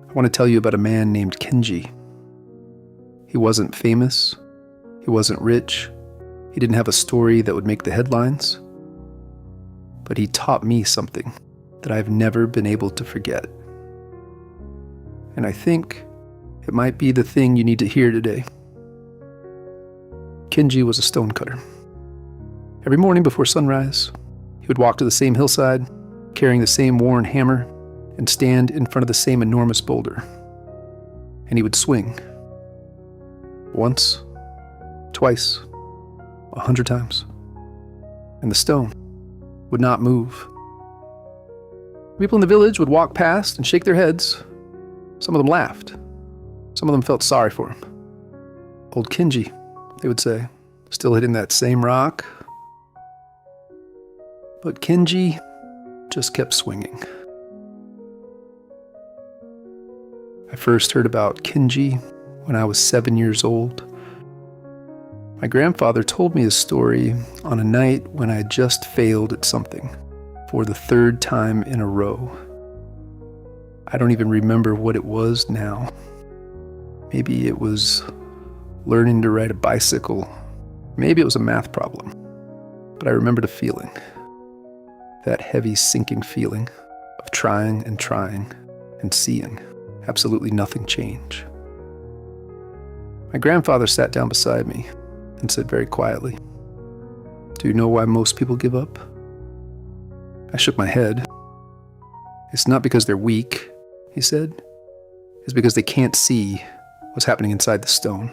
I want to tell you about a man named Kenji. He wasn't famous. He wasn't rich. He didn't have a story that would make the headlines. But he taught me something that I've never been able to forget. And I think it might be the thing you need to hear today. Kenji was a stonecutter. Every morning before sunrise, he would walk to the same hillside, carrying the same worn hammer, and stand in front of the same enormous boulder. And he would swing. Once, twice, 100 times. And the stone would not move. People in the village would walk past and shake their heads. Some of them laughed. Some of them felt sorry for him. Old Kenji, they would say, still hitting that same rock. But Kenji just kept swinging. I first heard about Kenji when I was 7 years old. My grandfather told me his story on a night when I had just failed at something for the third time in a row. I don't even remember what it was now. Maybe it was learning to ride a bicycle. Maybe it was a math problem. But I remember the feeling. That heavy, sinking feeling of trying and seeing absolutely nothing change. My grandfather sat down beside me and said very quietly, "Do you know why most people give up?" I shook my head. "It's not because they're weak," he said. "It's because they can't see what's happening inside the stone."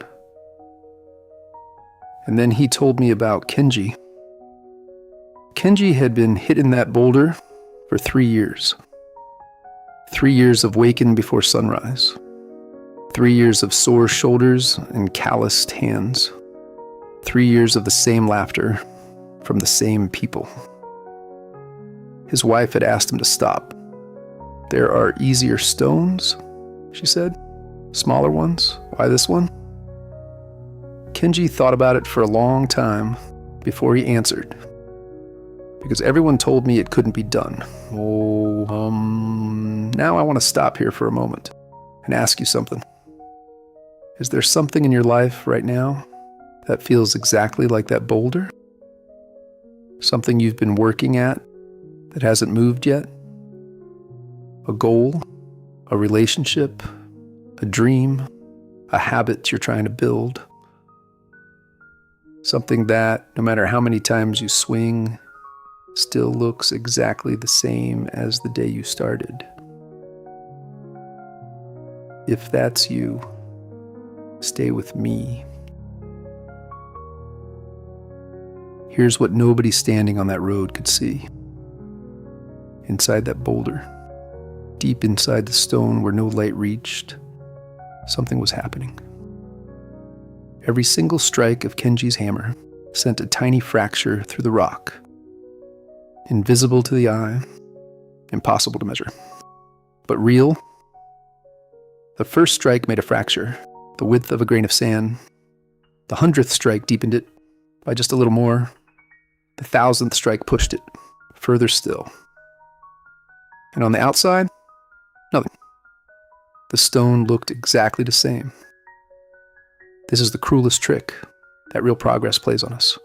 And then he told me about Kenji. Kenji had been hitting that boulder for 3 years. 3 years of waking before sunrise. 3 years of sore shoulders and calloused hands. 3 years of the same laughter from the same people. His wife had asked him to stop. "There are easier stones," she said. "Smaller ones. Why this one?" Kenji thought about it for a long time before he answered. "Because everyone told me it couldn't be done." Now I want to stop here for a moment and ask you something. Is there something in your life right now that feels exactly like that boulder? Something you've been working at that hasn't moved yet? A goal, a relationship, a dream, a habit you're trying to build? Something that, no matter how many times you swing, still looks exactly the same as the day you started. If that's you, stay with me. Here's what nobody standing on that road could see. Inside that boulder, deep inside the stone where no light reached, something was happening. Every single strike of Kenji's hammer sent a tiny fracture through the rock. Invisible to the eye, impossible to measure. But real. The first strike made a fracture, the width of a grain of sand. The 100th strike deepened it by just a little more. The 1000th strike pushed it further still. And on the outside, nothing. The stone looked exactly the same. This is the cruelest trick that real progress plays on us.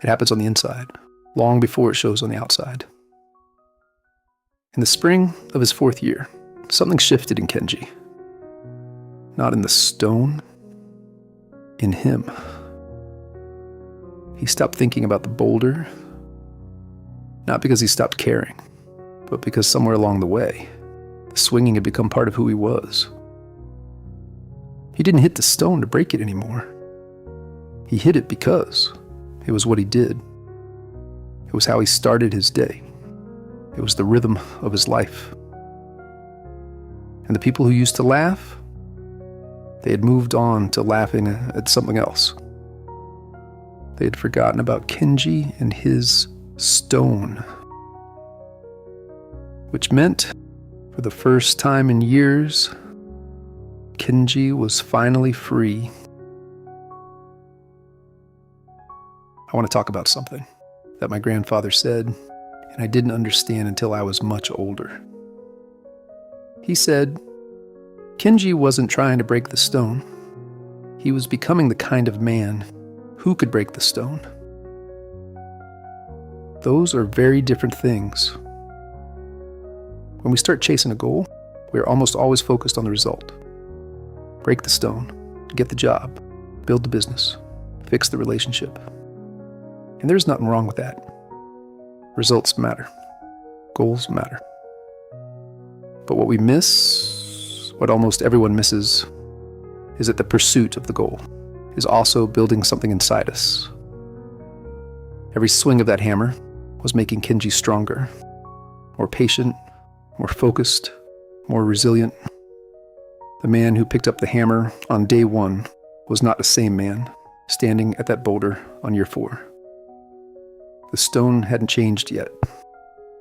It happens on the inside, long before it shows on the outside. In the spring of his 4th year, something shifted in Kenji. Not in the stone, in him. He stopped thinking about the boulder, not because he stopped caring, but because somewhere along the way, the swinging had become part of who he was. He didn't hit the stone to break it anymore. He hit it because it was what he did. It was how he started his day. It was the rhythm of his life. And the people who used to laugh, they had moved on to laughing at something else. They had forgotten about Kenji and his stone. Which meant, for the first time in years, Kenji was finally free. I want to talk about something that my grandfather said, and I didn't understand until I was much older. He said, Kenji wasn't trying to break the stone. He was becoming the kind of man who could break the stone. Those are very different things. When we start chasing a goal, we are almost always focused on the result. Break the stone, get the job, build the business, fix the relationship. And there's nothing wrong with that. Results matter. Goals matter. But what we miss, what almost everyone misses, is that the pursuit of the goal is also building something inside us. Every swing of that hammer was making Kenji stronger, more patient, more focused, more resilient. The man who picked up the hammer on day 1 was not the same man standing at that boulder on year 4. The stone hadn't changed yet,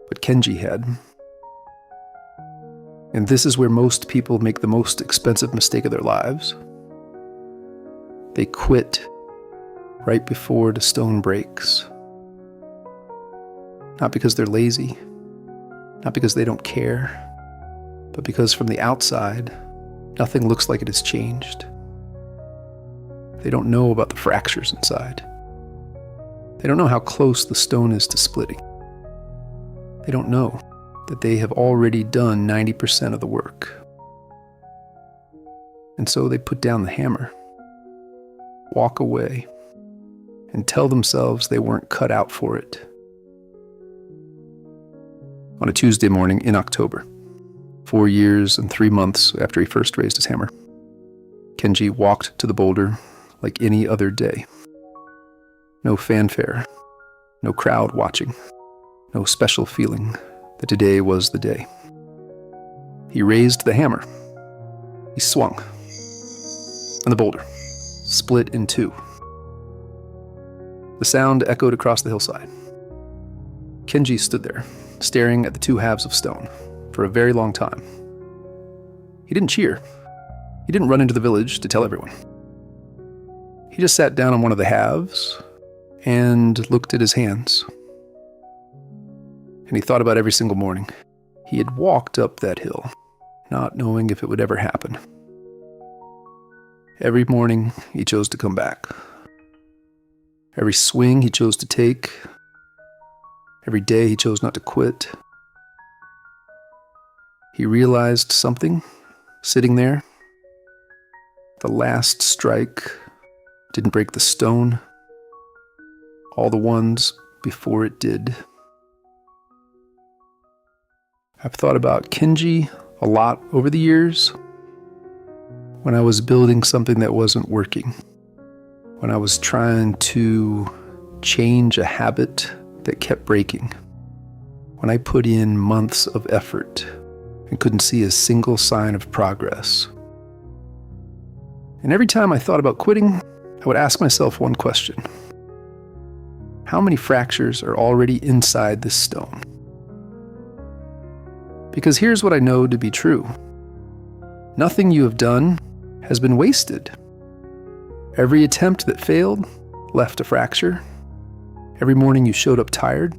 but Kenji had. And this is where most people make the most expensive mistake of their lives. They quit right before the stone breaks. Not because they're lazy, not because they don't care, but because from the outside, nothing looks like it has changed. They don't know about the fractures inside. They don't know how close the stone is to splitting. They don't know that they have already done 90% of the work. And so they put down the hammer, walk away, and tell themselves they weren't cut out for it. On a Tuesday morning in October, 4 years and 3 months after he first raised his hammer, Kenji walked to the boulder like any other day. No fanfare, no crowd watching, no special feeling that today was the day. He raised the hammer. He swung, and the boulder split in 2. The sound echoed across the hillside. Kenji stood there, staring at the 2 halves of stone for a very long time. He didn't cheer. He didn't run into the village to tell everyone. He just sat down on one of the halves and looked at his hands. And he thought about every single morning he had walked up that hill, not knowing if it would ever happen. Every morning he chose to come back. Every swing he chose to take. Every day he chose not to quit. He realized something sitting there. The last strike didn't break the stone. All the ones before it did. I've thought about Kenji a lot over the years. When I was building something that wasn't working. When I was trying to change a habit that kept breaking. When I put in months of effort and couldn't see a single sign of progress. And every time I thought about quitting, I would ask myself one question. How many fractures are already inside this stone? Because here's what I know to be true. Nothing you have done has been wasted. Every attempt that failed left a fracture. Every morning you showed up tired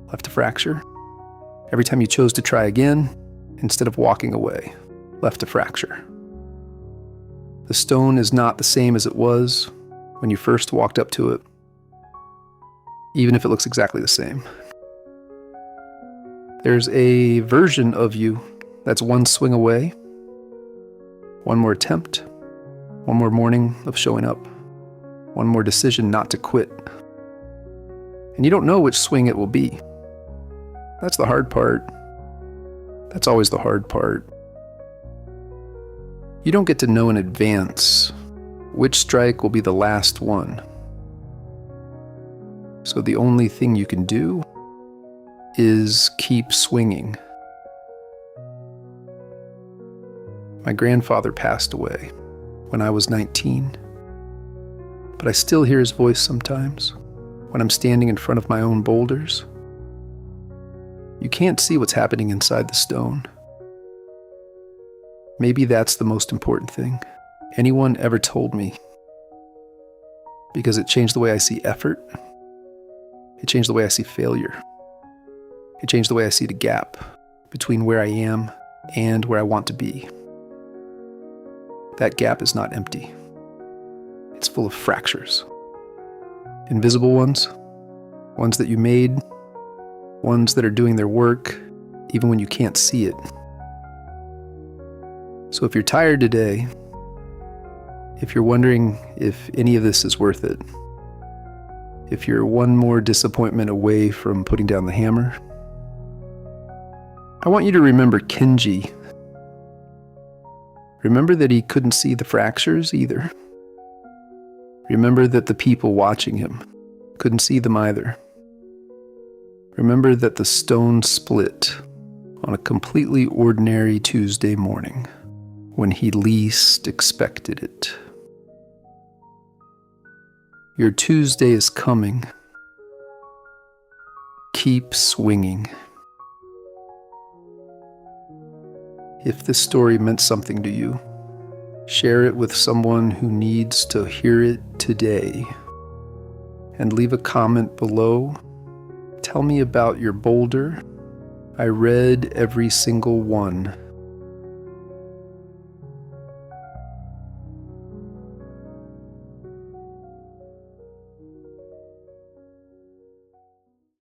left a fracture. Every time you chose to try again, instead of walking away, left a fracture. The stone is not the same as it was when you first walked up to it, even if it looks exactly the same. There's a version of you that's one swing away, one more attempt, one more morning of showing up, one more decision not to quit. And you don't know which swing it will be. That's the hard part. That's always the hard part. You don't get to know in advance which strike will be the last one. So the only thing you can do is keep swinging. My grandfather passed away when I was 19, but I still hear his voice sometimes when I'm standing in front of my own boulders. You can't see what's happening inside the stone. Maybe that's the most important thing anyone ever told me, because it changed the way I see effort. It changed the way I see failure. It changed the way I see the gap between where I am and where I want to be. That gap is not empty. It's full of fractures. Invisible ones, ones that you made, ones that are doing their work even when you can't see it. So if you're tired today, if you're wondering if any of this is worth it, if you're one more disappointment away from putting down the hammer, I want you to remember Kenji. Remember that he couldn't see the fractures either. Remember that the people watching him couldn't see them either. Remember that the stone split on a completely ordinary Tuesday morning when he least expected it. Your Tuesday is coming. Keep swinging. If this story meant something to you, share it with someone who needs to hear it today. And leave a comment below. Tell me about your boulder. I read every single one.